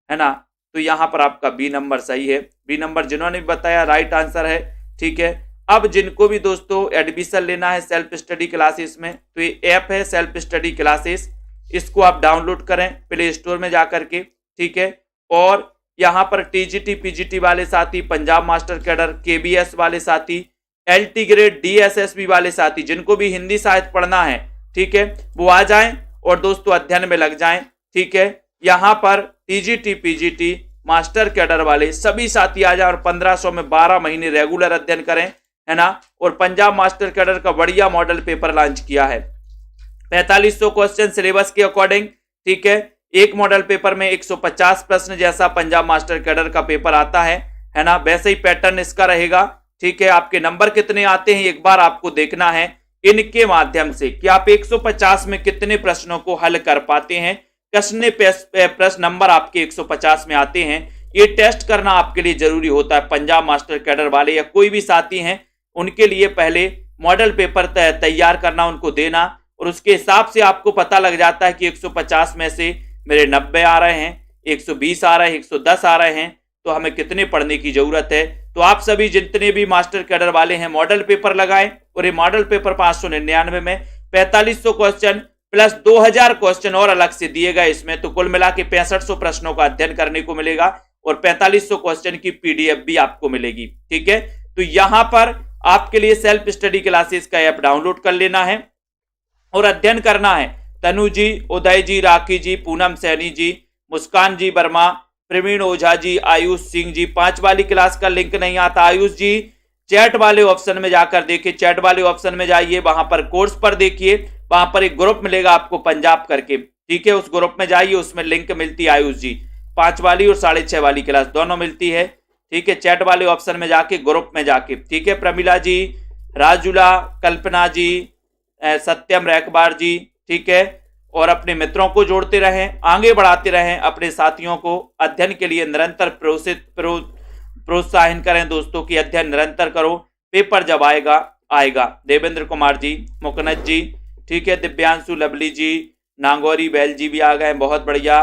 [SPEAKER 1] है ना, तो यहां पर आपका बी नंबर सही है। बी नंबर जिन्होंने बताया राइट आंसर है, ठीक है। अब जिनको भी दोस्तों एडमिशन लेना है सेल्फ स्टडी क्लासेस में, तो ये ऐप है सेल्फ स्टडी क्लासेस, इसको आप डाउनलोड करें प्ले स्टोर में जाकर के, ठीक है। और यहाँ पर टीजीटी पीजीटी वाले साथी, पंजाब मास्टर कैडर, केबीएस वाले साथी, एलटी ग्रेड, डीएसएसबी वाले साथी, जिनको भी हिंदी साहित्य पढ़ना है, ठीक है, वो आ जाएं और दोस्तों अध्ययन में लग जाएं, ठीक है। यहाँ पर टीजीटी पीजीटी मास्टर कैडर वाले सभी साथी आ जाएं और 1500 में 12 महीने रेगुलर अध्ययन करें, है ना। और पंजाब मास्टर कैडर का बढ़िया मॉडल पेपर लॉन्च किया है, 4500 क्वेश्चन सिलेबस के अकॉर्डिंग, ठीक है। एक मॉडल पेपर में 150 प्रश्न जैसा पंजाब मास्टर कैडर का पेपर आता है ना, वैसे ही पैटर्न इसका रहेगा, ठीक है। आपके नंबर कितने आते हैं एक बार आपको देखना है इनके माध्यम से कि आप 150 में कितने प्रश्नों को हल कर पाते हैं, कितने प्रश्न नंबर आपके 150 में आते हैं, ये टेस्ट करना आपके लिए जरूरी होता है। पंजाब मास्टर कैडर वाले या कोई भी साथी हैं उनके लिए पहले मॉडल पेपर तैयार करना, उनको देना, और उसके हिसाब से आपको पता लग जाता है कि 150 में से मेरे 90 आ रहे हैं, 120 आ रहे हैं, 110 आ रहे हैं, तो हमें कितने पढ़ने की जरूरत है। तो आप सभी जितने भी मास्टर कैडर वाले हैं मॉडल पेपर लगाएं, और ये मॉडल पेपर 599 में 4500 क्वेश्चन प्लस 2000 क्वेश्चन और अलग से दिए गए इसमें, तो कुल मिला के 6500 प्रश्नों का अध्ययन करने को मिलेगा और 4500 क्वेश्चन की पीडीएफ भी आपको मिलेगी, ठीक है। तो यहां पर आपके लिए सेल्फ स्टडी क्लासेस का ऐप डाउनलोड कर लेना है और अध्ययन करना है। तनु जी, उदय जी, राखी जी, पूनम सैनी जी, मुस्कान जी वर्मा, प्रवीण ओझा जी, आयुष सिंह जी, 5 वाली क्लास का लिंक नहीं आता। आयुष जी चैट वाले ऑप्शन में जाकर देखिए, चैट वाले ऑप्शन में जाइए, वहां पर कोर्स पर देखिए, वहां पर एक ग्रुप मिलेगा आपको पंजाब करके, ठीक है, उस ग्रुप में जाइए, उसमें लिंक मिलती है आयुष जी, 5 वाली और 6.5 वाली क्लास दोनों मिलती है, ठीक है। चैट वाले ऑप्शन में जाके ग्रुप में जाके, ठीक है। प्रमिला जी, राजुला, कल्पना जी, सत्यम रैकबार जी, ठीक है। और अपने मित्रों को जोड़ते रहें, आगे बढ़ाते रहें, अपने साथियों को अध्ययन के लिए निरंतर प्रोत्साहन करें दोस्तों की अध्ययन निरंतर करो, पेपर जब आएगा आएगा। देवेंद्र कुमार जी, मुकनद जी, ठीक है, दिव्यांशु, लवली जी, नागौरी बैल जी भी आ गए, बहुत बढ़िया,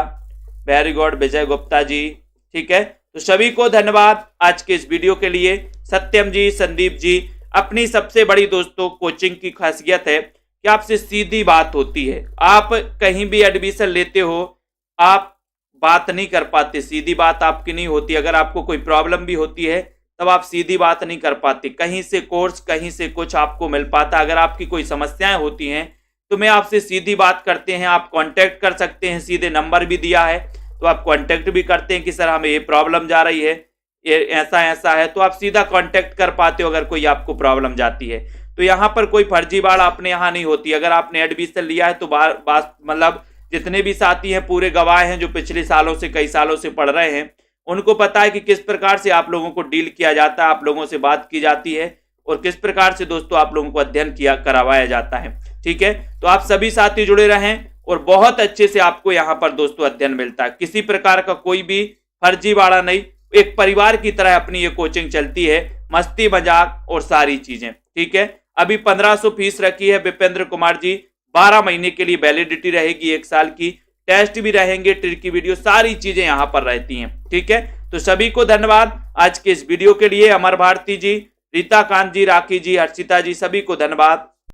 [SPEAKER 1] वेरी गुड, विजय गुप्ता जी, ठीक है। तो सभी को धन्यवाद आज के इस वीडियो के लिए। सत्यम जी, संदीप जी, अपनी सबसे बड़ी दोस्तों कोचिंग की खासियत है कि आपसे सीधी बात होती है। आप कहीं भी एडमिशन लेते हो, आप बात नहीं कर पाते, सीधी बात आपकी नहीं होती। अगर आपको कोई प्रॉब्लम भी होती है तब आप सीधी बात नहीं कर पाते, कहीं से कोर्स, कहीं से कुछ आपको मिल पाता। अगर आपकी कोई समस्याएं होती हैं तो मैं आपसे सीधी बात करते हैं, आप कांटेक्ट कर सकते हैं, सीधे नंबर भी दिया है, तो आप कांटेक्ट भी करते हैं कि सर हमें ये प्रॉब्लम जा रही है, ये ऐसा ऐसा है, तो आप सीधा कांटेक्ट कर पाते हो अगर कोई आपको प्रॉब्लम जाती है। तो यहाँ पर कोई फर्जीवाड़ा अपने यहाँ नहीं होती। अगर आपने एडमिशन लिया है तो मतलब जितने भी साथी हैं पूरे गवाह हैं, जो पिछले सालों से, कई सालों से पढ़ रहे हैं, उनको पता है कि किस प्रकार से आप लोगों को डील किया जाता है, आप लोगों से बात की जाती है और किस प्रकार से दोस्तों आप लोगों को अध्ययन करवाया जाता है, ठीक है। तो आप सभी साथी जुड़े रहें और बहुत अच्छे से आपको यहाँ पर दोस्तों अध्ययन मिलता है, किसी प्रकार का कोई भी फर्जीवाड़ा नहीं, एक परिवार की तरह अपनी ये कोचिंग चलती है, मस्ती मजाक और सारी चीजें, ठीक है। अभी 1500 फीस रखी है विपेंद्र कुमार जी, 12 महीने के लिए वैलिडिटी रहेगी, 1 साल की, टेस्ट भी रहेंगे, ट्रिकी वीडियो, सारी चीजें यहाँ पर रहती हैं, ठीक है। तो सभी को धन्यवाद आज के इस वीडियो के लिए। अमर भारती जी, रीता कांत जी, राखी जी, हर्षिता जी, सभी को धन्यवाद।